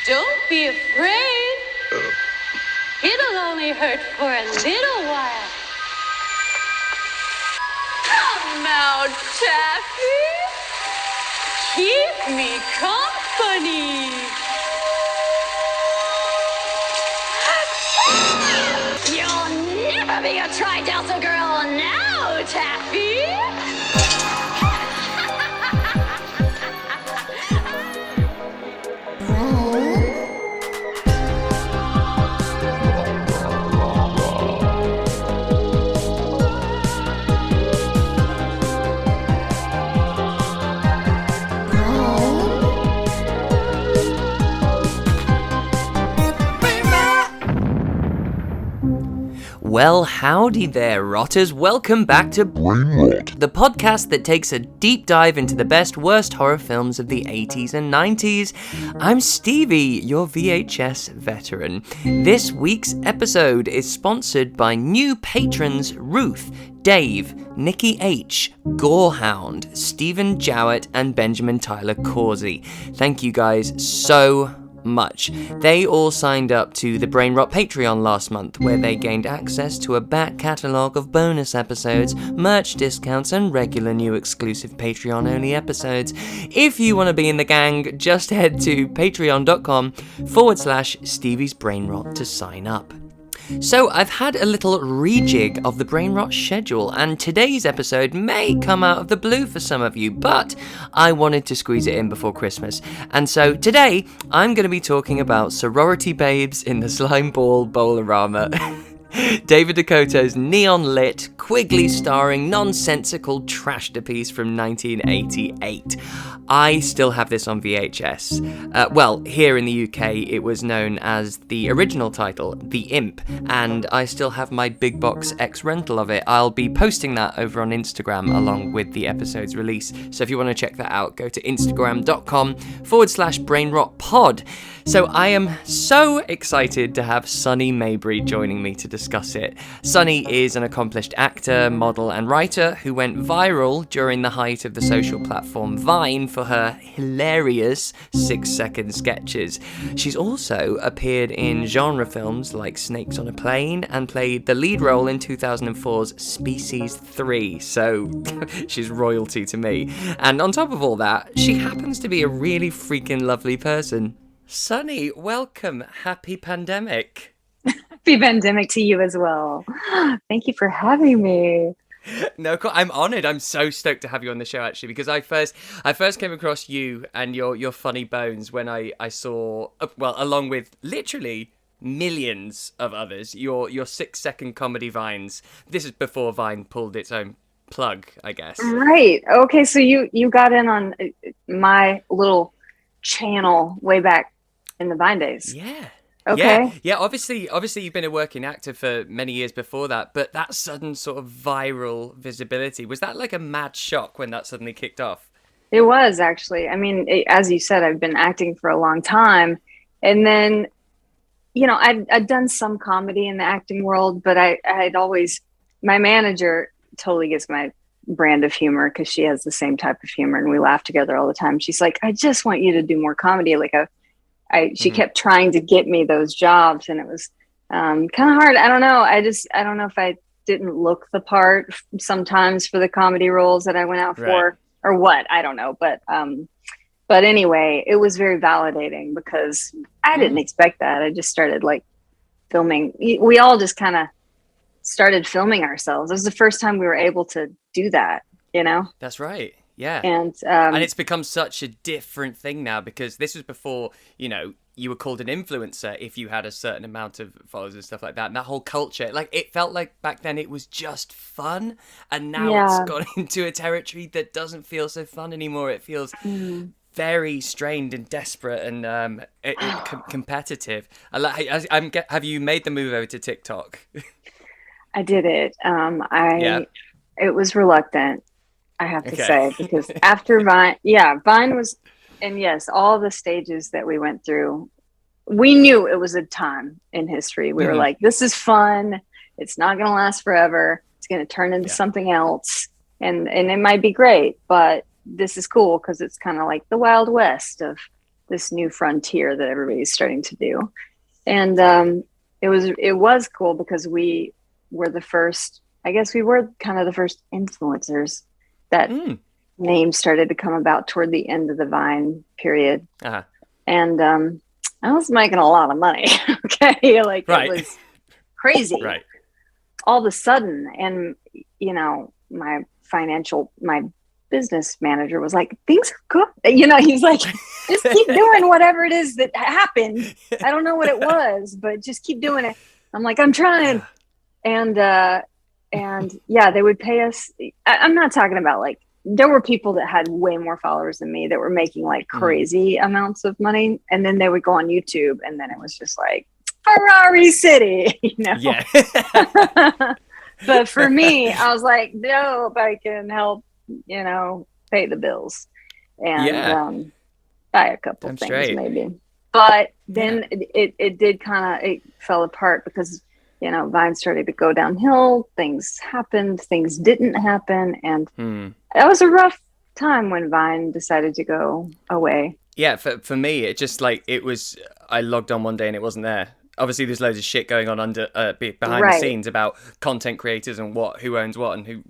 Don't be afraid. It'll only hurt for a little while. Come now, Taffy. Keep me company. You'll never be a Tri-Delta girl now, Taffy. Well, howdy there, rotters. Welcome back to Brain Rot, the podcast that takes a deep dive into the best, worst horror films of the 80s and 90s. I'm Stevie, your VHS veteran. This week's episode is sponsored by new patrons Ruth, Dave, Nikki H, Gorehound, Stephen Jowett, and Benjamin Tyler Causey. Thank you guys so much. They all signed up to the Brain Rot Patreon last month, where they gained access to a back catalogue of bonus episodes, merch discounts, and regular new exclusive Patreon-only episodes. If you want to be in the gang, just head to patreon.com/Stevie's Brain Rot to sign up. So I've had a little rejig of the Brain Rot schedule, and today's episode may come out of the blue for some of you, but I wanted to squeeze it in before Christmas. And so today I'm going to be talking about sorority babes in the Slimbeball Bowl-O-Rama. David Dakota's neon-lit, Quigley-starring, nonsensical Trashterpiece from 1988. I still have this on VHS. Well, here in the UK, it was known as the original title, The Imp, and I still have my big box X-rental of it. I'll be posting that over on Instagram along with the episode's release, so if you want to check that out, go to instagram.com/brainrotpod. So I am so excited to have Sunny Mabrey joining me to discuss it. Sunny is an accomplished actor, model, and writer who went viral during the height of the social platform Vine for her hilarious 6-second sketches. She's also appeared in genre films like Snakes on a Plane and played the lead role in 2004's Species 3, so she's royalty to me. And on top of all that, she happens to be a really freaking lovely person. Sunny, welcome. Happy pandemic. Happy pandemic to you as well. Thank you for having me. No, I'm honoured. I'm so stoked to have you on the show, actually, because I first came across you and your funny bones when I saw, well, along with literally millions of others, your 6-second comedy vines. This is before Vine pulled its own plug, I guess. Right. Okay, so you got in on my little channel way back in the Vine days. Yeah. Okay. Yeah. Obviously, you've been a working actor for many years before that, but that sudden sort of viral visibility, was that like a mad shock when that suddenly kicked off? It was, actually. I mean, as you said, I've been acting for a long time, and then, you know, I'd done some comedy in the acting world, but I'd always, my manager totally gets my brand of humor because she has the same type of humor, and we laugh together all the time. She's like, I just want you to do more comedy. She kept trying to get me those jobs, and it was kind of hard. I don't know. I don't know if I didn't look the part sometimes for the comedy roles that I went out for, or what. I don't know. But anyway, it was very validating because I didn't expect that. I just started like filming. We all just kind of started filming ourselves. It was the first time we were able to do that, you know? That's right. Yeah. And it's become such a different thing now, because this was before, you know, you were called an influencer if you had a certain amount of followers and stuff like that. And that whole culture, like, it felt like back then it was just fun. And now it's gone into a territory that doesn't feel so fun anymore. It feels very strained and desperate and competitive. Have you made the move over to TikTok? I did it. It was reluctant, I have to say, because after Vine, Vine was, and yes, all the stages that we went through, we knew it was a time in history. We were like, this is fun. It's not going to last forever. It's going to turn into something else. And it might be great, but this is cool because it's kind of like the Wild West of this new frontier that everybody's starting to do. And it was cool because we were the first, I guess we were kind of the first influencers. That name started to come about toward the end of the Vine period. Uh-huh. And I was making a lot of money. Okay. Like it was crazy. Right. All of a sudden. And, you know, my business manager was like, things are good. You know, he's like, just keep doing whatever it is that happened. I don't know what it was, but just keep doing it. I'm like, I'm trying. And yeah, they would pay us. I'm not talking about like, there were people that had way more followers than me that were making like crazy amounts of money. And then they would go on YouTube and then it was just like Ferrari City, you know? Yeah. But for me, I was like, nope, I can help, you know, pay the bills and buy a couple things maybe. But then it did it fell apart because, you know, Vine started to go downhill. Things happened, things didn't happen. And that was a rough time when Vine decided to go away. Yeah, for me, it just like, I logged on one day and it wasn't there. Obviously, there's loads of shit going on behind the scenes about content creators and who owns what and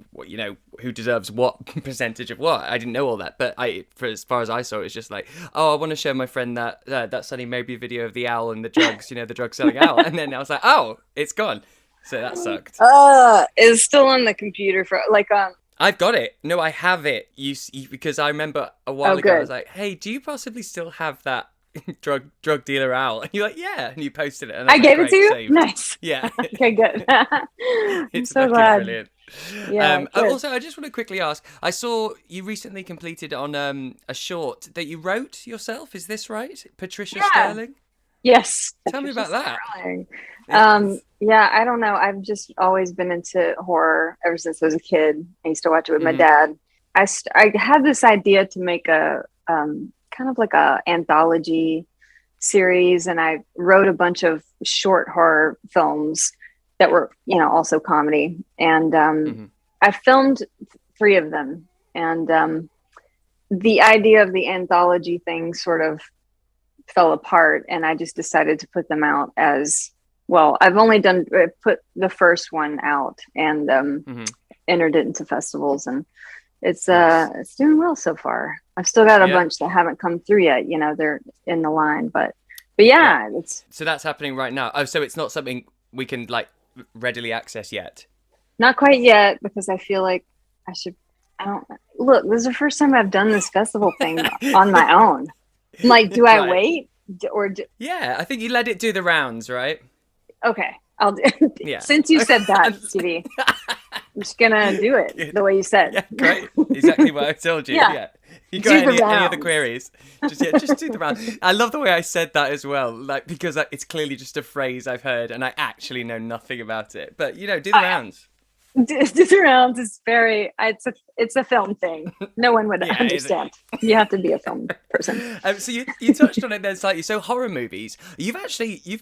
who deserves what percentage of what. I didn't know all that, but for as far as I saw, it was just like, oh, I want to show my friend that Sunny Mabrey video of the owl and the drugs, the drugs selling owl, and then I was like, oh, it's gone. So that sucked. It's still on the computer for like I've got it. No, I have it. Because I remember a while ago, I was like, hey, do you possibly still have that drug dealer owl? And you're like, yeah, and you posted it. And I gave it to you? Saved. Nice. Yeah. Okay, good. It's so glad. Brilliant. Yeah. Also, I just want to quickly ask, I saw you recently completed on a short that you wrote yourself. Is this right? Patricia Sterling? Yes. Tell me about that. Yeah, I don't know. I've just always been into horror ever since I was a kid. I used to watch it with my dad. I had this idea to make a kind of like a anthology series, and I wrote a bunch of short horror films that were, also comedy. And I filmed 3 of them. And the idea of the anthology thing sort of fell apart, and I just decided to put them out as well. I've only put the first one out and entered it into festivals, and it's doing well so far. I've still got a bunch that haven't come through yet. They're in the line, but yeah, it's. So that's happening right now. Oh, so it's not something we can readily access yet. Not quite yet, because I feel like I should. Look, this is the first time I've done this festival thing on my own. I'm like, do I wait or? Yeah, I think you let it do the rounds, right? Okay, I'll do. Yeah. Since you said that, Stevie, I'm just gonna do it the way you said. Yeah, great. Exactly what I told you. Yeah. You got any other queries? Just do the rounds. I love the way I said that as well, because it's clearly just a phrase I've heard, and I actually know nothing about it. But do the rounds. Do the rounds is very. It's a film thing. No one would understand. You have to be a film person. So you touched on it then slightly. So horror movies. You've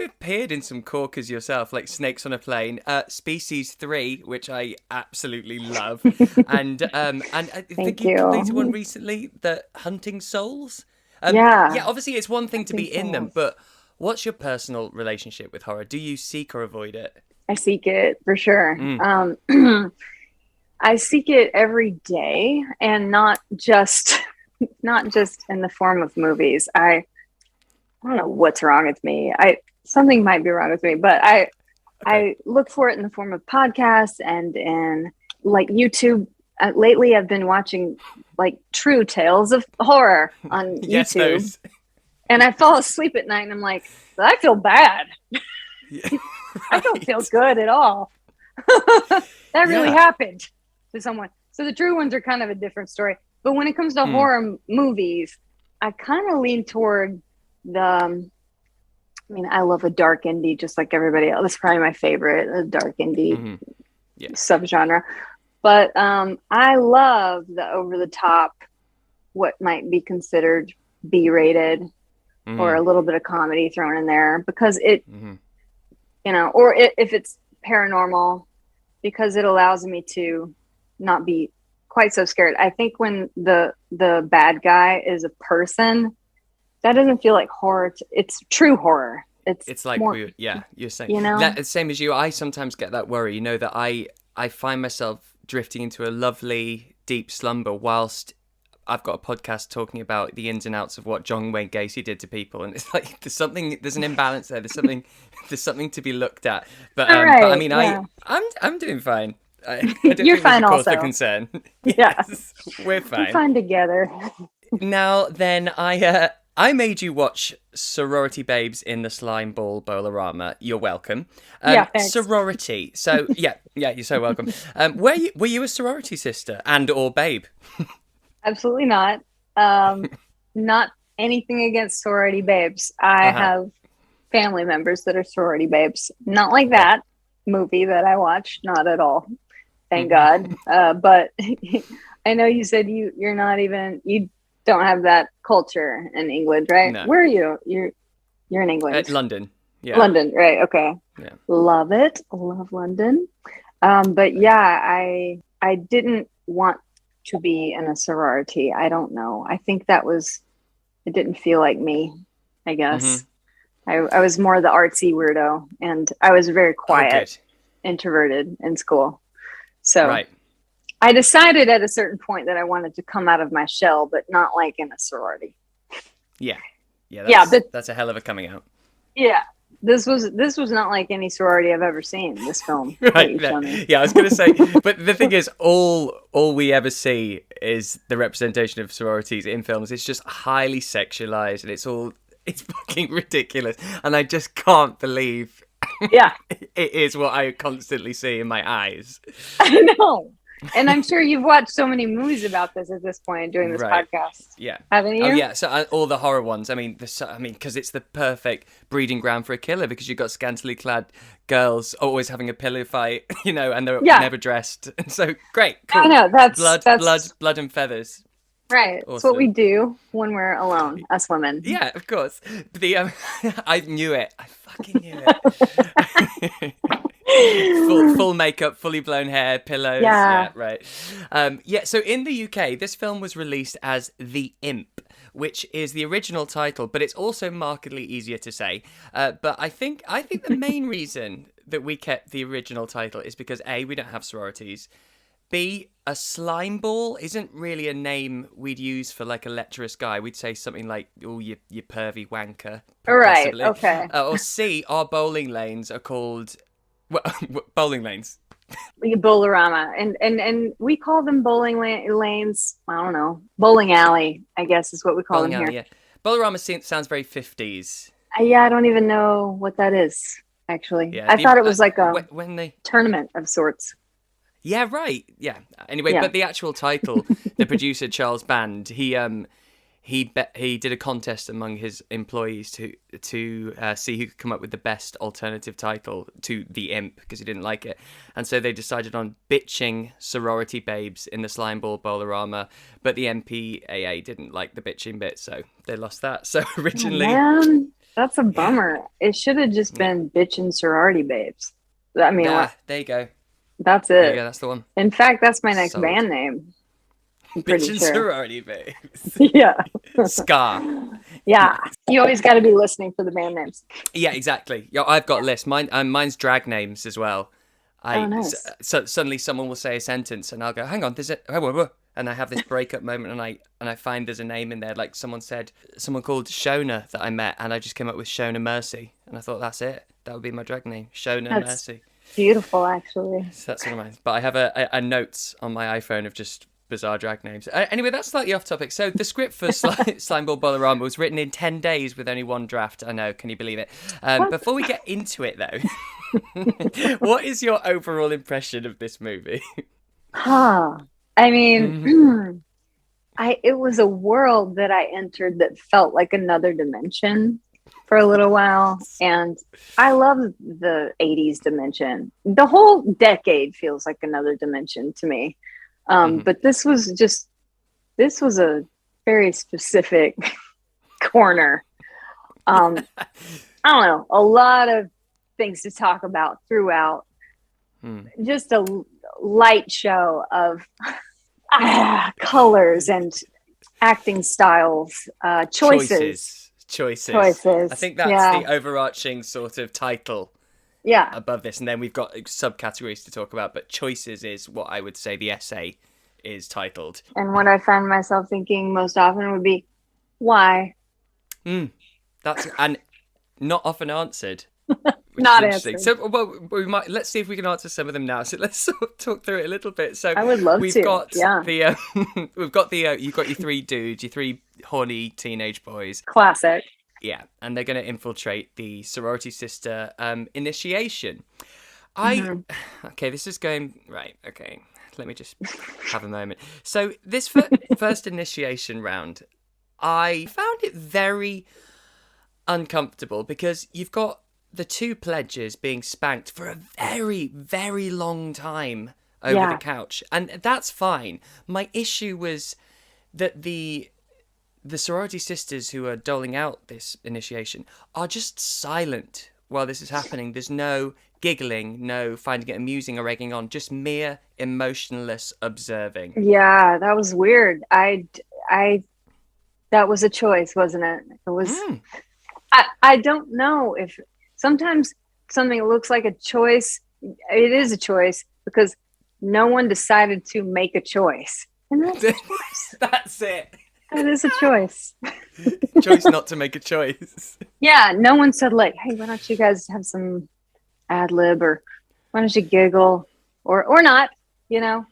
appeared in some corkers yourself, like Snakes on a Plane, Species 3, which I absolutely love, and I think you completed one recently, the Hunting Souls. Yeah. Obviously, it's one thing to be in them, but what's your personal relationship with horror? Do you seek or avoid it? I seek it for sure. I seek it every day, and not just in the form of movies. I don't know what's wrong with me. Something might be wrong with me, but I look for it in the form of podcasts and in YouTube. Lately, I've been watching true tales of horror on YouTube, and I fall asleep at night, and I'm like, I feel bad. I don't feel good at all. That really happened to someone. So the true ones are kind of a different story. But when it comes to horror movies, I kind of lean toward I love a dark indie just like everybody else. That's probably my favorite, a dark indie subgenre. But I love the over-the-top, what might be considered B-rated, or a little bit of comedy thrown in there, because it... or if it's paranormal, because it allows me to not be quite so scared. I think when the bad guy is a person, that doesn't feel like horror. It's true horror. It's like more, you're saying. You know, that, same as you. I sometimes get that worry. You know that I find myself drifting into a lovely deep slumber whilst I've got a podcast talking about the ins and outs of what John Wayne Gacy did to people, and it's like there's an imbalance there. There's something to be looked at. But I mean, I'm doing fine. I don't You're think fine there's a cause also. for concern. Yes, we're fine. We're fine together. Now then, I made you watch Sorority Babes in the Slimbeball Bowl-O-Rama. You're welcome. Yeah, thanks. Sorority. So yeah, you're so welcome. Were you a sorority sister and or babe? Absolutely not. Not anything against sorority babes. I have family members that are sorority babes. Not like that movie that I watched. Not at all. Thank God. But I know you said you don't have that culture in England, right? No. Where are you? You're in England. London. Yeah. London, right? Okay. Yeah. Love it. Love London. But yeah, I didn't want to be in a sorority. I don't know. I think it didn't feel like me, I guess. I was more the artsy weirdo, and I was very quiet, introverted in school. So right. I decided at a certain point that I wanted to come out of my shell, but not like in a sorority. Yeah. That's a hell of a coming out. Yeah. This was not like any sorority I've ever seen, this film. Right. Yeah, I was going to say, but the thing is, all we ever see is the representation of sororities in films. It's just highly sexualized, and it's fucking ridiculous. And I just can't believe it is what I constantly see in my eyes. I know. And I'm sure you've watched so many movies about this at this point doing this podcast. Yeah. Haven't you? Oh, yeah. So all the horror ones. I mean, because it's the perfect breeding ground for a killer, because you've got scantily clad girls always having a pillow fight, and they're never dressed. And so, great. Cool. I know. That's blood and feathers. Right. Awesome. It's what we do when we're alone, us women. Yeah, of course. I knew it. I fucking knew it. full makeup, fully blown hair, pillows. Yeah, right. So in the UK, this film was released as The Imp, which is the original title, but it's also markedly easier to say. But I think the main reason that we kept the original title is because A, we don't have sororities. B, a slime ball isn't really a name we'd use for like a lecherous guy. We'd say something like, "Oh, you pervy wanker." Right. Possibly. Okay. Or C, our bowling lanes are called bowling lanes. Bowl-O-Rama, and we call them bowling lanes. I don't know, bowling alley, I guess is what we call them here. Yeah. Bowl-O-Rama sounds very 50s. I don't even know what that is actually. Yeah, I thought it was like a tournament of sorts. Yeah, right. Yeah. Anyway, but the actual title, the producer Charles Band, he did a contest among his employees to see who could come up with the best alternative title to The Imp, because he didn't like it, and so they decided on bitching sorority babes in the Slimbeball Bowl-O-Rama, but the MPAA didn't like the bitching bit, so they lost that. So originally, man, that's a bummer. It should have just been bitchin' sorority babes. I mean, there you go. That's it. There you go, that's the one. In fact, that's my next band name. Bitchin' sorority babes. Yeah. Scar. Yeah. You always got to be listening for the band names. Yeah, exactly. Yeah, I've got a list. Mine's drag names as well. Nice. So suddenly someone will say a sentence and I'll go, hang on, and I have this breakup moment and I find there's a name in there. Like someone called Shona that I met, and I just came up with Shona Mercy, and I thought that's it. That would be my drag name, Shona Mercy. Beautiful, actually. So that's one of mine. But I have a notes on my iPhone of just bizarre drag names. Anyway, that's slightly off topic. So the script for Slimbeball Bowl-O-Rama was written in 10 days with only one draft. I know, can you believe it? Before we get into it, though, what is your overall impression of this movie? I mean, it was a world that I entered that felt like another dimension for a little while, and I love the 80s dimension. The whole decade feels like another dimension to me. But this was a very specific corner. I don't know, a lot of things to talk about throughout. Just a light show of colors and acting styles, choices. Choices. Choices. I think that's Yeah. the overarching sort of title Yeah. above this, and then we've got subcategories to talk about, but choices is what I would say the essay is titled. And what I find myself thinking most often would be, why? That's and not often answered. Not interesting. answered. So, we might let's see if we can answer some of them now. So let's sort of talk through it a little bit. So I would love we've to. got Yeah. the we've got the you've got your three dudes, your three horny teenage boys. Classic. Yeah, and they're going to infiltrate the sorority sister initiation. Okay, this is going right. Okay, let me just have a moment. So this first initiation round, I found it very uncomfortable because you've got the two pledges being spanked for a very, very long time over the couch, and that's fine. My issue was that the sorority sisters who are doling out this initiation are just silent while this is happening. There's no giggling, no finding it amusing or egging on, just mere emotionless observing. Yeah, that was weird. That was a choice, wasn't it? It was. I don't know if sometimes something looks like a choice. It is a choice because no one decided to make a choice, and that's a choice. That's it. That is a choice. Choice not to make a choice. Yeah, no one said like, "Hey, why don't you guys have some ad lib, or why don't you giggle, or not?" You know?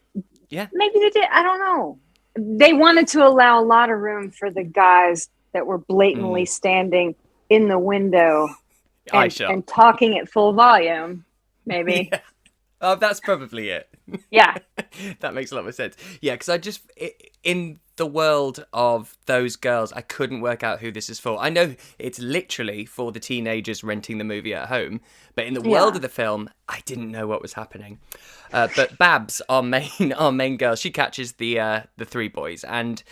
Yeah. Maybe they did. I don't know. They wanted to allow a lot of room for the guys that were blatantly standing in the window and talking at full volume. Maybe. Yeah. Oh, that's probably it. Yeah. That makes a lot of sense. Yeah, because in the world of those girls, I couldn't work out who this is for. I know it's literally for the teenagers renting the movie at home, but in the world of the film, I didn't know what was happening. But Babs, our main girl, she catches the three boys, and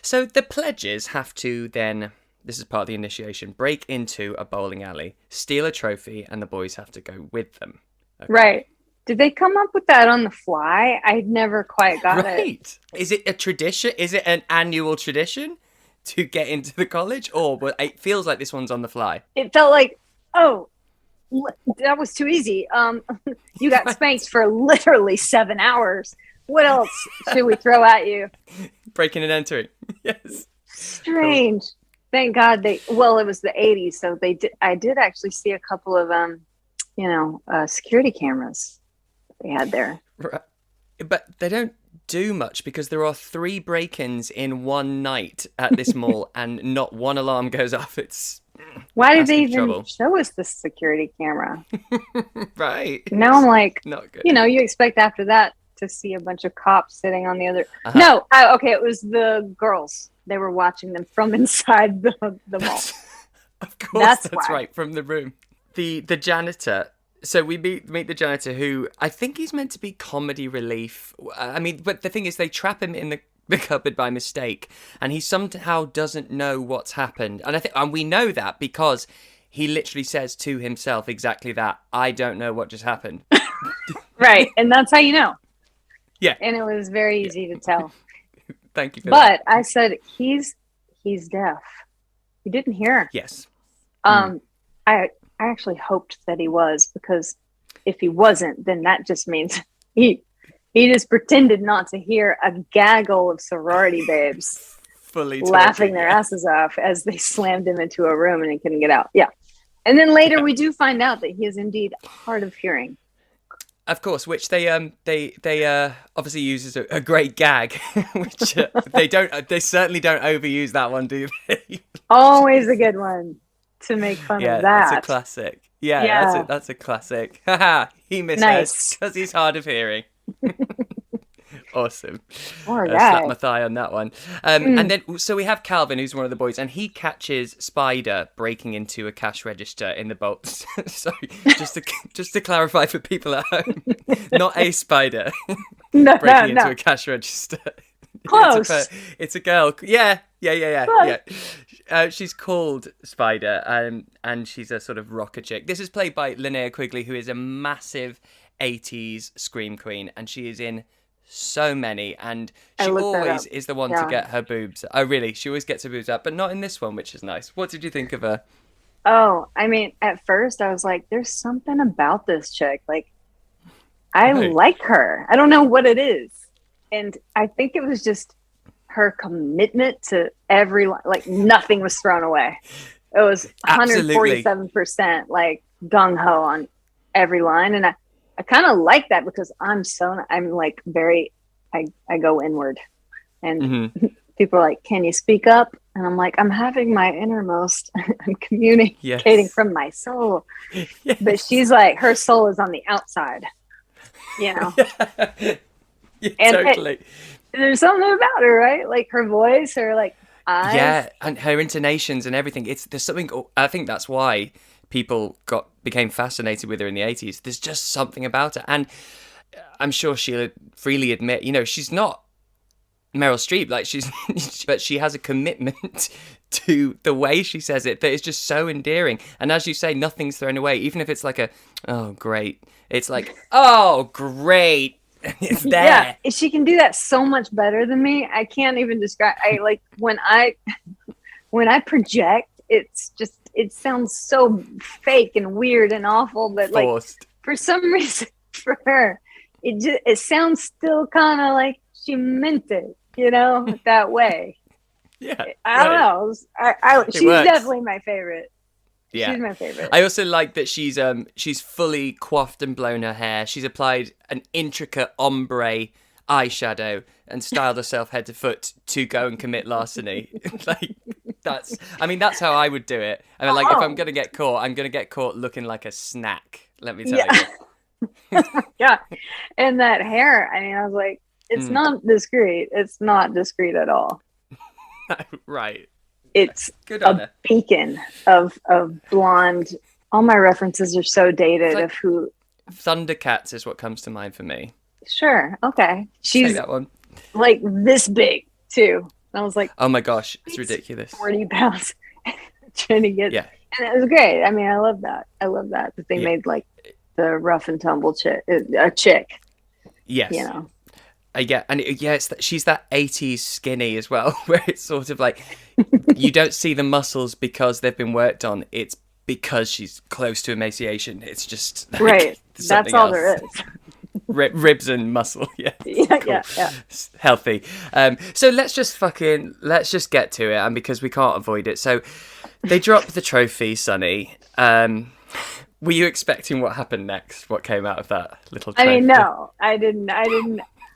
so the pledges have to then. This is part of the initiation. Break into a bowling alley, steal a trophy, and the boys have to go with them. Okay. Right. Did they come up with that on the fly? I never quite got it. Right. Is it a tradition? Is it an annual tradition to get into the college? Or it feels like this one's on the fly. It felt like, oh, that was too easy. You got spanked for literally 7 hours. What else should we throw at you? Breaking and entering. Yes. Strange. Cool. Thank God it was the 80s, so I did actually see a couple of security cameras they had there. Right. But they don't do much because there are 3 break-ins in one night at this mall and not one alarm goes off. Why did they even show us this security camera? Right. Now I'm like, not good. You expect after that to see a bunch of cops sitting on the other. No, it was the girls. They were watching them from inside the mall. Of course, that's right, from the room. The janitor. So we meet the janitor, who I think he's meant to be comedy relief. I mean, but the thing is, they trap him in the cupboard by mistake, and he somehow doesn't know what's happened. And we know that because he literally says to himself exactly that. I don't know what just happened. Right, and that's how you know. Yeah, and it was very easy to tell. Thank you for that. But I said he's deaf. You didn't hear. Yes. I actually hoped that he was, because if he wasn't, then that just means he just pretended not to hear a gaggle of sorority babes fully laughing their asses off as they slammed him into a room and he couldn't get out. Yeah. And then later we do find out that he is indeed hard of hearing. Of course, which they obviously use as a great gag, which they certainly don't overuse that one, do they? Always a good one to make fun of that. Yeah, that's a classic. Yeah. That's a classic. Haha, he misheard because he's hard of hearing. Awesome. Slap my thigh on that one. And then, so we have Calvin, who's one of the boys, and he catches Spider breaking into a cash register in the Bowl. Sorry, just to clarify for people at home, not a spider breaking into a cash register. Close. It's a girl. Yeah. She's called Spider, and she's a sort of rocker chick. This is played by Linnea Quigley, who is a massive 80s scream queen, and she is in so many, and I she looked that always up. is the one to Yeah. get her boobs. Oh, really? She always gets her boobs out, but not in this one, which is nice. What did you think of her? Oh, I mean, at first I was like, there's something about this chick. Like, I Right. like her. I don't know what it is. And I think it was just her commitment to every, like, nothing was thrown away. It was Absolutely. 147%, like, gung ho on every line. And I kind of like that because I'm like very, I go inward. And Mm-hmm. people are like, can you speak up? And I'm like, I'm having my innermost. I'm communicating Yes. from my soul. Yes. But she's like, her soul is on the outside, you know? Yeah, And totally. There's something about her, right? Like her voice, her like eyes. Yeah, and her intonations and everything. There's something. I think that's why people became fascinated with her in the 80s. There's just something about her, and I'm sure she'll freely admit, she's not Meryl Streep, like but she has a commitment to the way she says it that is just so endearing. And as you say, nothing's thrown away, even if it's like oh great. It's like, oh great. It's there. Yeah, she can do that so much better than me. I can't even describe. I like when I project, it sounds so fake and weird and awful. But Forced. like for some reason, for her, it sounds still kind of like she meant it, that way. Yeah, I don't know. She's works. definitely my favorite. Yeah. She's my favorite. I also like that she's fully coiffed and blown her hair. She's applied an intricate ombre eyeshadow and styled herself head to foot to go and commit larceny. Like that's how I would do it. I mean, like if I'm gonna get caught, I'm gonna get caught looking like a snack. Let me tell you. Yeah, and that hair. I mean, I was like, it's not discreet. It's not discreet at all. Right. It's Good on her. Beacon of blonde. All my references are so dated like of who. Thundercats is what comes to mind for me. Sure. Okay. Say She's that one. like this big too. And I was like, oh my gosh, it's ridiculous. 40 pounds trying to get. Yeah. And it was great. I mean, I love that. That they made like the rough and tumble chick, a chick. Yes. Yeah. And she's that 80s skinny as well, where it's sort of like you don't see the muscles because they've been worked on. It's because she's close to emaciation. It's just like, right. That's all there is. Ribs and muscle. Yeah. Yeah, cool. yeah. Healthy. So let's just get to it, and because we can't avoid it. So they dropped the trophy, Sonny. Were you expecting what happened next? What came out of that little trophy? I mean, no, I didn't.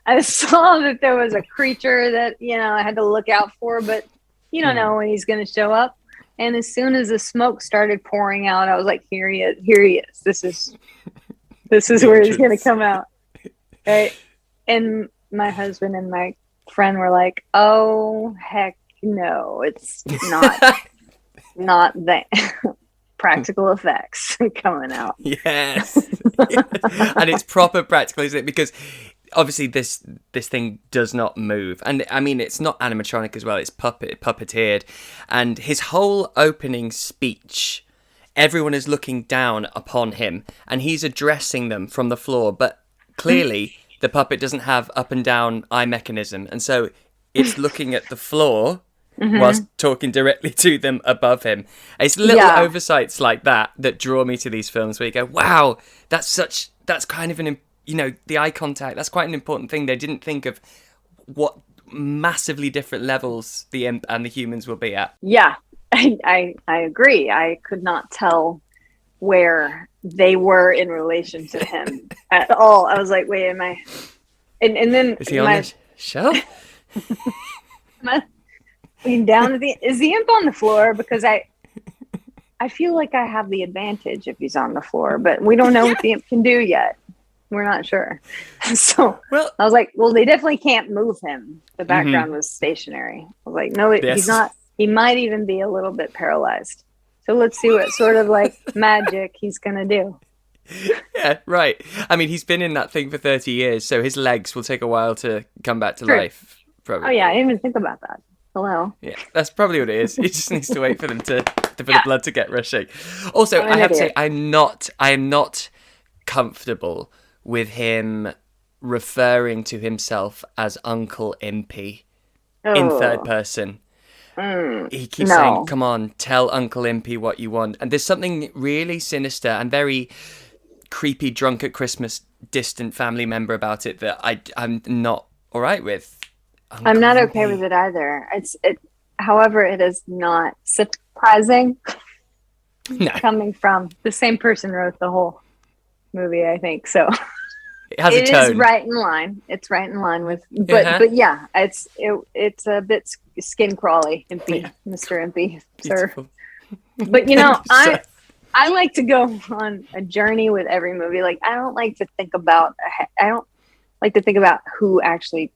I saw that there was a creature that, I had to look out for, but you don't know when he's going to show up. And as soon as the smoke started pouring out, I was like, here he is. This is where he's going to come out. Right. And my husband and my friend were like, oh, heck no, it's not that. Practical effects coming out. Yes. And it's proper practical, isn't it? Because obviously this thing does not move, and I mean it's not animatronic as well, it's puppeteered, and his whole opening speech, everyone is looking down upon him and he's addressing them from the floor, but clearly the puppet doesn't have up and down eye mechanism, and so it's looking at the floor whilst talking directly to them above him. It's little oversights like that draw me to these films where you go, wow, that's kind of the eye contact, that's quite an important thing. They didn't think of what massively different levels the imp and the humans will be at. Yeah, I agree. I could not tell where they were in relation to him at all. I was like, wait, am I? And then is he on the shelf? Down at is the imp on the floor? Because I feel like I have the advantage if he's on the floor, but we don't know what the imp can do yet. We're not sure. So I was like, well, they definitely can't move him. The background was stationary. I was like, no, he's not. He might even be a little bit paralyzed. So let's see what sort of like magic he's going to do. Yeah, right. I mean, he's been in that thing for 30 years, so his legs will take a while to come back to life. Probably. Oh, yeah. I didn't even think about that. Hello. Yeah, that's probably what it is. He just needs to wait for them for the blood to get rushing. Also, I have to say, I am not comfortable with him referring to himself as Uncle Impy Oh, in third person. He keeps saying, come on, tell Uncle Impy what you want. And there's something really sinister and very creepy, drunk at Christmas, distant family member about it that I'm not all right with. Uncle I'm not Impy. okay with it either. However, it is not surprising No, coming from the same person wrote the whole movie, I think. So it has a it tone. is right in line. It's right in line with, Uh-huh. but yeah, it's a bit skin crawly, Impy, Yeah. Mr. Impy, sir. Beautiful. But you know, So- I like to go on a journey with every movie. Like I don't like to think about who actually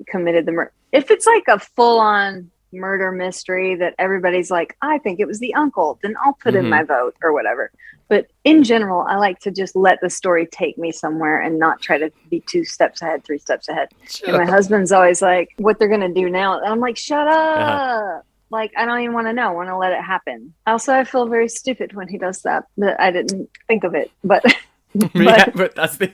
committed the murder. If it's like a full on murder mystery that everybody's like, I think it was the uncle, then I'll put in my vote or whatever. But in general, I like to just let the story take me somewhere and not try to be 2 steps ahead, 3 steps ahead. And my husband's always like, what they're going to do now. And I'm like, shut up. Uh-huh. Like, I don't even want to know. I want to let it happen. Also, I feel very stupid when he does that I didn't think of it. But, but that's the...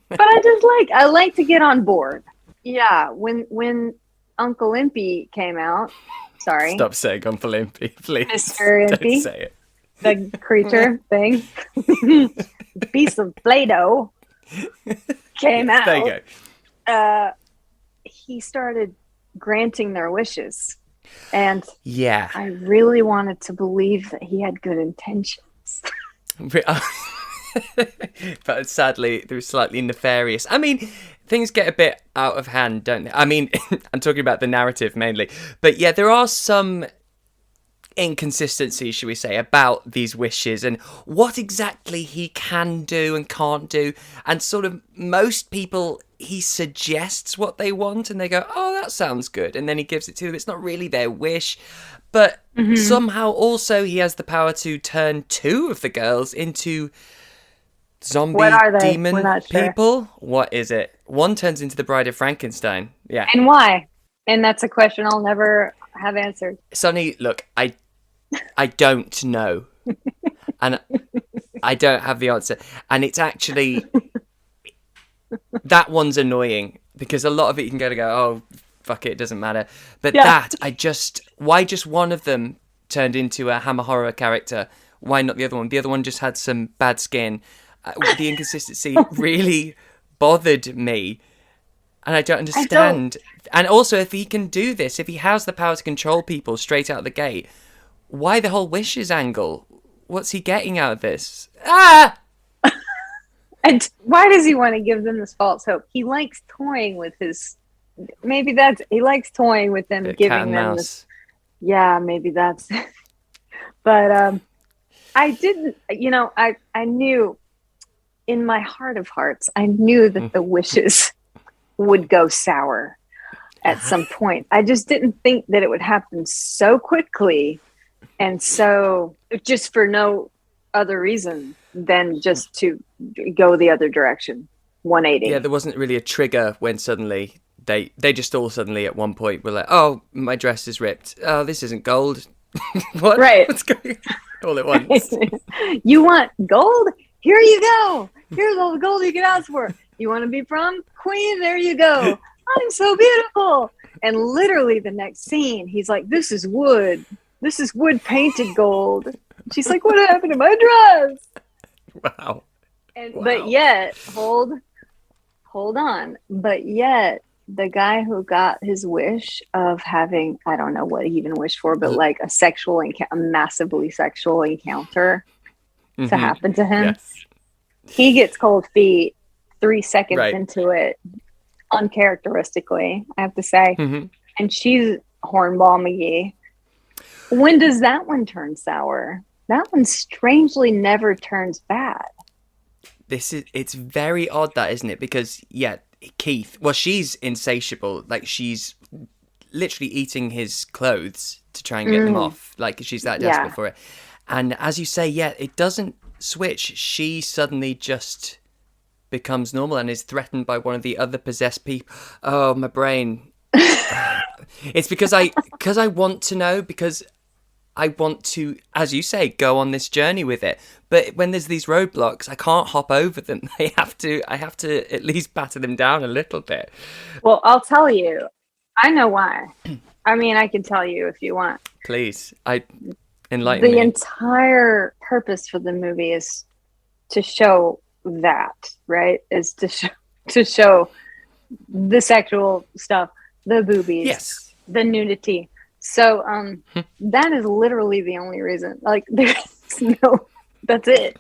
but I like to get on board. Yeah. When Uncle Impy came out, sorry. Stop saying Uncle Impy, please. Mr. Don't Impy. say it. The creature thing, piece of Play-Doh came out. There you go. He started granting their wishes, and Yeah. I really wanted to believe that he had good intentions. But sadly, they're slightly nefarious. I mean, things get a bit out of hand, don't they? I mean, I'm talking about the narrative mainly. But yeah, there are some inconsistencies, should we say, about these wishes and what exactly he can do and can't do. And sort of most people, he suggests what they want and they go, oh, that sounds good. And then he gives it to them. It's not really their wish. But somehow also he has the power to turn 2 of the girls into zombie What are they? demon We're not sure. people. What is it? One turns into the Bride of Frankenstein. Yeah. And why? And that's a question I'll never have answered. Sonny, look, I don't know. And I don't have the answer. And it's actually... that one's annoying. Because a lot of it you can go, oh, fuck it, it doesn't matter. But Yeah. why just one of them turned into a Hammer horror character? Why not the other one? The other one just had some bad skin. The inconsistency really bothered me. And I don't understand. And also, if he can do this, if he has the power to control people straight out of the gate, why the whole wishes angle? What's he getting out of this? Ah! And why does he want to give them this false hope? He likes toying with his... he likes toying with them, Cat giving and them mouse. this... Yeah, maybe that's... But I didn't... I knew... In my heart of hearts, I knew that the wishes would go sour at some point. I just didn't think that it would happen so quickly and so just for no other reason than just to go the other direction, 180. Yeah, there wasn't really a trigger when suddenly they just all suddenly at one point were like, oh, my dress is ripped. Oh, this isn't gold. What? Right. What's going on? All at once. You want gold? Here you go. Here's all the gold you can ask for. You want to be prom queen? There you go. I'm so beautiful. And literally the next scene, he's like, this is wood. This is wood painted gold. She's like, what happened to my dress? Wow. And, Wow. But yet, hold on. But yet, the guy who got his wish of having, I don't know what he even wished for, but like a massively sexual encounter to happen to him. Yes. He gets cold feet 3 seconds Right. into it, uncharacteristically, I have to say. Mhm. And she's Hornball McGee. When does that one turn sour? That one strangely never turns bad. It's very odd, that, isn't it? Because yeah, Keith, well, she's insatiable. Like, she's literally eating his clothes to try and get them off. Like, she's that desperate for it. And as you say, yeah, it doesn't switch. She suddenly just becomes normal and is threatened by one of the other possessed people. Oh, my brain. It's because I want to know, because I want to, as you say, go on this journey with it. But when there's these roadblocks, I can't hop over them. I have to at least batter them down a little bit. Well, I'll tell you. I know why. I mean, I can tell you if you want. Please, enlighten me. The entire purpose for the movie is to show that, right? Is to show the sexual stuff, the boobies, Yes, the nudity. So that is literally the only reason. Like, there's no, that's it.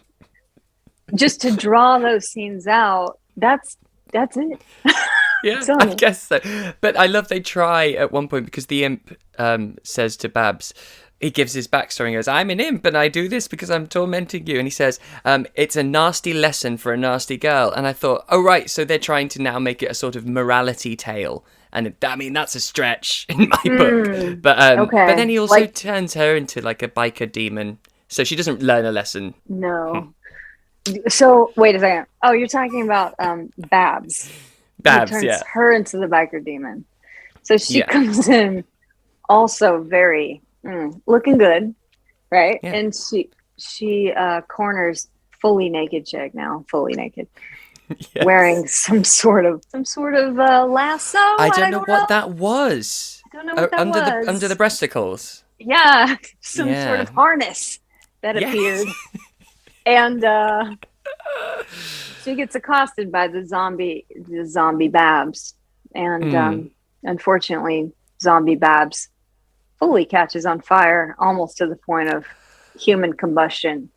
Just to draw those scenes out, that's it. yeah, I guess so. But I love they try at one point, because the imp says to Babs, he gives his backstory and goes, I'm an imp and I do this because I'm tormenting you. And he says, it's a nasty lesson for a nasty girl. And I thought, oh, right, so they're trying to now make it a sort of morality tale. And I mean, that's a stretch in my book. But okay. But then he also turns her into like a biker demon. So she doesn't learn a lesson. No. So, wait a second. Oh, you're talking about Babs. Babs, turns yeah. her into the biker demon. So she comes in also very looking good, right? Yeah. And she corners fully naked chick now, fully naked. Yes. Wearing some sort of lasso. I don't know what that was. I don't know what that was. Under the breasticles. Yeah, some sort of harness that appeared. And she gets accosted by the zombie Babs. And unfortunately, zombie Babs fully catches on fire, almost to the point of human combustion.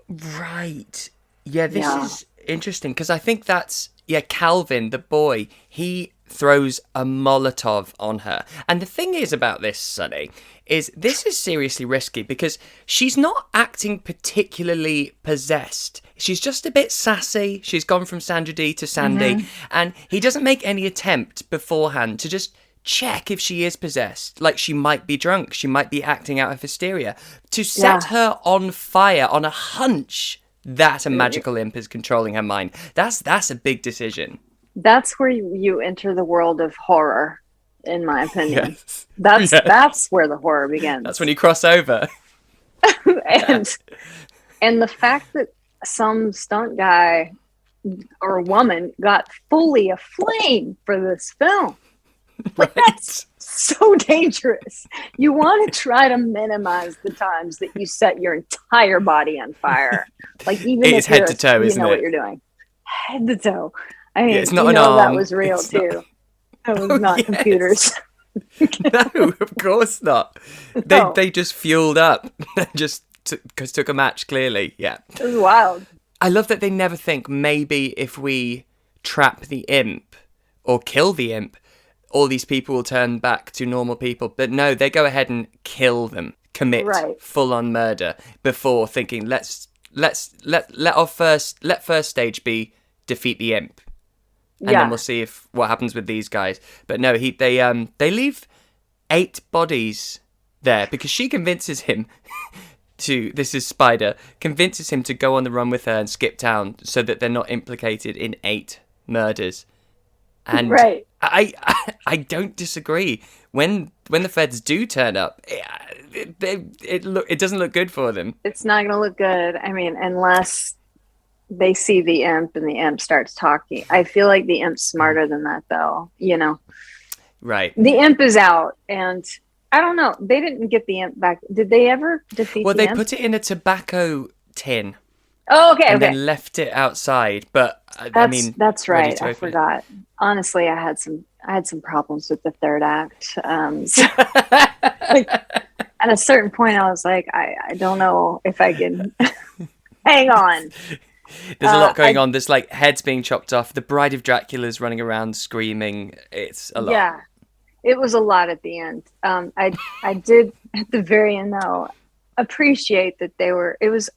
Right. Yeah, this is interesting, because I think that's Calvin, the boy, he throws a Molotov on her. And the thing is about this, Sonny, is this is seriously risky, because she's not acting particularly possessed. She's just a bit sassy. She's gone from Sandra Dee to Sandy, and he doesn't make any attempt beforehand to just check if she is possessed. Like, she might be drunk, she might be acting out of hysteria. To set her on fire on a hunch that a magical imp is controlling her mind, that's a big decision. That's where you enter the world of horror, in my opinion. That's where the horror begins. That's when you cross over. and the fact that some stunt guy or woman got fully aflame for this film, like, that's so dangerous. You want to try to minimize the times that you set your entire body on fire. Like, even if head to toe, isn't it? You know what you're doing. Head to toe. I mean, it's not an arm. That was real too. That was not computers. No, of course not. No. They just fueled up. Just took a match, clearly. Yeah. It was wild. I love that they never think, maybe if we trap the imp or kill the imp, all these people will turn back to normal people. But no, they go ahead and kill them, commit full-on murder before thinking, let first stage be defeat the imp, and then we'll see what happens with these guys. But no, they leave 8 bodies there, because she convinces him this is Spider, convinces him to go on the run with her and skip town so that they're not implicated in 8 murders. And I don't disagree. When the feds do turn up, it doesn't look good for them. It's not going to look good. I mean, unless they see the imp and the imp starts talking. I feel like the imp's smarter than that, though. You know, right? The imp is out, and I don't know. They didn't get the imp back. Did they ever defeat? Well, the they imp? put it in a tobacco tin. Oh, okay. And then left it outside. But that's right. I forgot. Honestly, I had some problems with the third act. So, like, at a certain point, I was like, I don't know if I can hang on. There's a lot going on. There's like heads being chopped off. The Bride of Dracula's running around screaming. It's a lot. Yeah, it was a lot at the end. I did at the very end though appreciate that it was.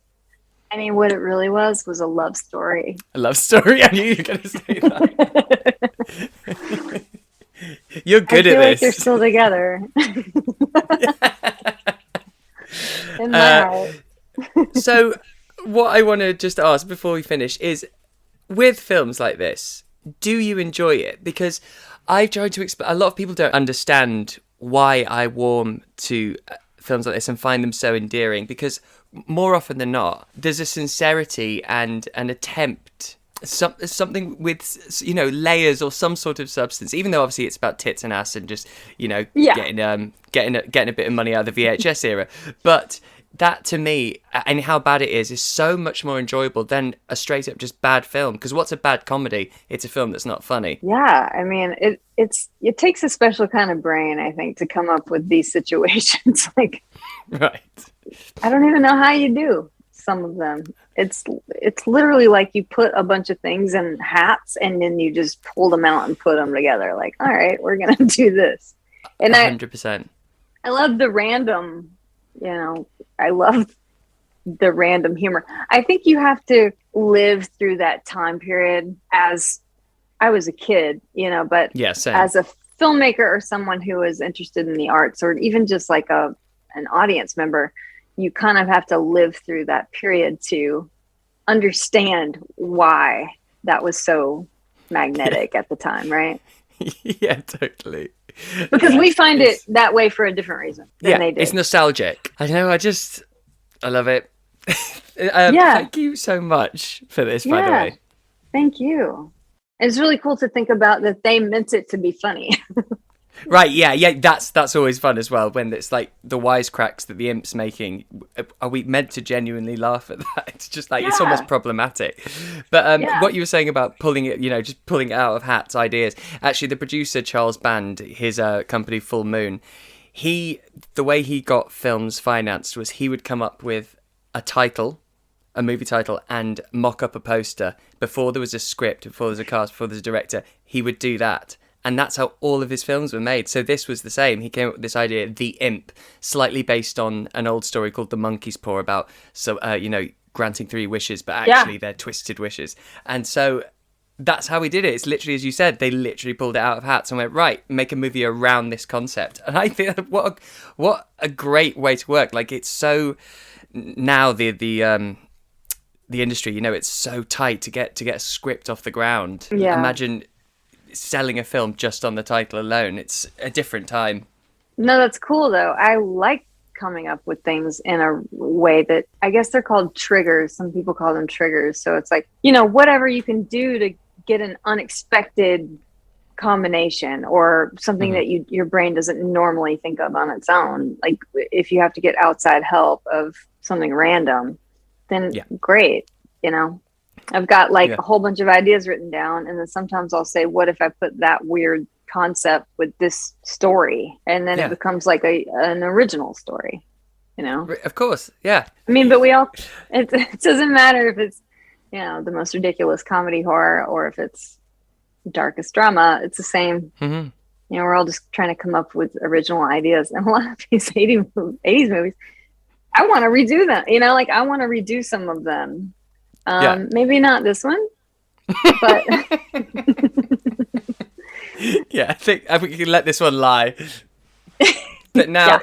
I mean, what it really was a love story. A love story? I knew you were going to say that. You're good at this. I feel like they're still together. In my heart. So, what I want to just ask before we finish is, with films like this, do you enjoy it? Because I've tried to explain. A lot of people don't understand why I warm to films like this and find them so endearing, because more often than not, there's a sincerity and an attempt, something with, you know, layers or some sort of substance, even though obviously it's about tits and ass and just, you know, getting a bit of money out of the VHS era. But that, to me, and how bad it is so much more enjoyable than a straight up just bad film. Because what's a bad comedy? It's a film that's not funny. Yeah, I mean, it takes a special kind of brain, I think, to come up with these situations. Like, right. I don't even know how you do some of them. It's literally like you put a bunch of things in hats and then you just pull them out and put them together. Like, all right, we're gonna do this. And 100%. I love the random. You know, I love the random humor. I think you have to live through that time period as I was a kid, you know, but as a filmmaker or someone who is interested in the arts, or even just like an audience member, you kind of have to live through that period to understand why that was so magnetic at the time, right? Yeah, totally. Because we find it that way for a different reason than they did. It's nostalgic. I know, I love it. Thank you so much for this, by the way. Thank you. It's really cool to think about that they meant it to be funny. Right, yeah, that's always fun as well, when it's like the wisecracks that the Imp's making. Are we meant to genuinely laugh at that? It's just like, it's almost problematic. But what you were saying about pulling it, you know, just pulling it out of hats ideas. Actually, the producer, Charles Band, his company Full Moon, the way he got films financed was he would come up with a title, a movie title, and mock up a poster before there was a script, before there was a cast, before there was a director. He would do that. And that's how all of his films were made. So this was the same. He came up with this idea, The Imp, slightly based on an old story called The Monkey's Paw about, granting 3 wishes, but actually they're twisted wishes. And so that's how he did it. It's literally, as you said, they literally pulled it out of hats and went, right, make a movie around this concept. And I think what a great way to work. Like, it's so now the industry, you know, it's so tight to get a script off the ground. Yeah. Imagine selling a film just on the title alone. It's a different time. No, that's cool though. I like coming up with things in a way that, I guess they're called triggers. Some people call them triggers. So it's like, you know, whatever you can do to get an unexpected combination or something that your brain doesn't normally think of on its own. Like if you have to get outside help of something random, then great, you know. I've got like a whole bunch of ideas written down, and then sometimes I'll say, what if I put that weird concept with this story? And then it becomes like an original story, you know? Of course, yeah. I mean, but it doesn't matter if it's, you know, the most ridiculous comedy horror or if it's darkest drama. It's the same. Mm-hmm. You know, we're all just trying to come up with original ideas. And a lot of these 80s movies, I want to redo them. You know, like I want to redo some of them. Maybe not this one, but I think we can let this one lie. But now,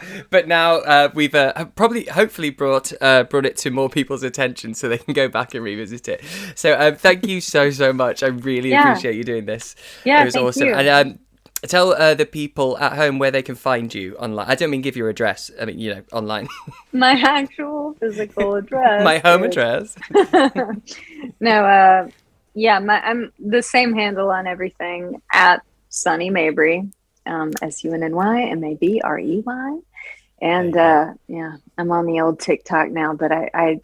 we've hopefully brought it to more people's attention so they can go back and revisit it. So thank you so much. I really appreciate you doing this. Yeah, it was awesome. You. And tell the people at home where they can find you online. I don't mean give your address. I mean, you know, online. My actual physical address. My home address. No, I'm the same handle on everything at Sunny Mabrey, SUNNYMABREY. And I'm on the old TikTok now, but I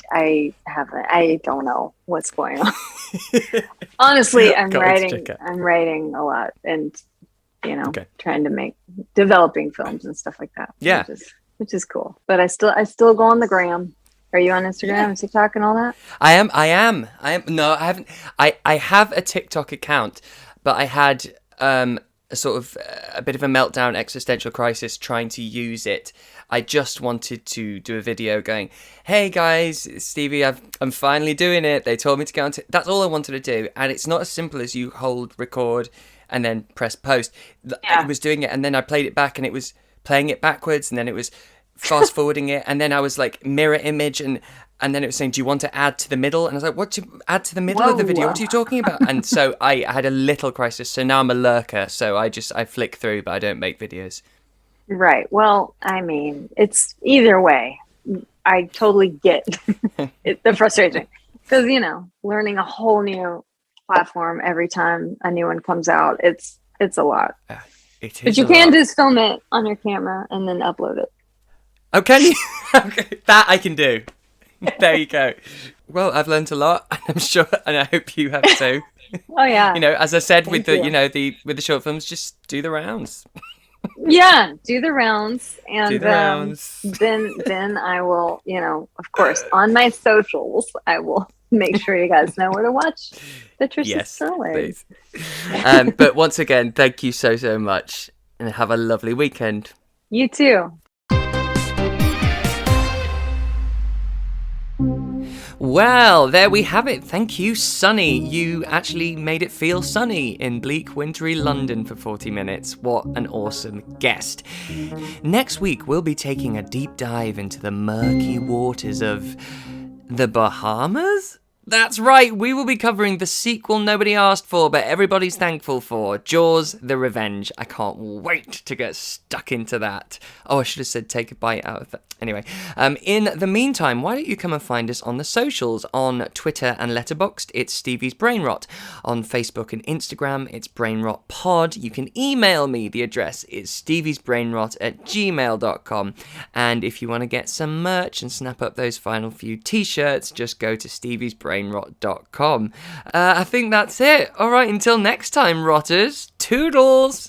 don't know what's going on. Honestly, I'm writing a lot and, you know, trying to developing films and stuff like that. Yeah. Which is cool. But I still go on the gram. Are you on Instagram and TikTok and all that? I am. No, I haven't. I have a TikTok account, but I had a bit of a meltdown, existential crisis trying to use it. I just wanted to do a video going, hey guys, it's Stevie, I'm finally doing it. They told me to go on that's all I wanted to do. And it's not as simple as you hold record and then press post. I was doing it and then I played it back and it was playing it backwards and then it was fast forwarding it and then I was like mirror image and then it was saying, do you want to add to the middle? And I was like, what do you add to the middle of the video? What are you talking about? And so I had a little crisis. So now I'm a lurker. So I flick through, but I don't make videos. Right. Well, I mean, it's either way. I totally get the frustration because, learning a whole new platform every time a new one comes out, it's a lot. It is but you a can lot. just film it on your camera and then upload it. Oh, can you? Okay, that I can do. There you go. Well, I've learned a lot, and I'm sure, and I hope you have too. Oh yeah. As I said with the, you. with the short films, just do the rounds. Yeah, do the rounds, and Do the rounds. then I will, of course, on my socials, I will make sure you guys know where to watch the Trish's story. Please. But once again, thank you so much, and have a lovely weekend. You too. Well, there we have it. Thank you, Sunny. You actually made it feel sunny in bleak, wintry London for 40 minutes. What an awesome guest. Next week, we'll be taking a deep dive into the murky waters of the Bahamas? That's right, we will be covering the sequel nobody asked for, but everybody's thankful for, Jaws: The Revenge. I can't wait to get stuck into that. Oh, I should have said take a bite out of that. Anyway, in the meantime, why don't you come and find us on the socials? On Twitter and Letterboxd, it's Stevie's Brainrot. On Facebook and Instagram, it's BrainRotPod. You can email me. The address is steviesbrainrot@gmail.com. And if you want to get some merch and snap up those final few t-shirts, just go to steviesbrainrot.com. I think that's it. All right, until next time, rotters. Toodles!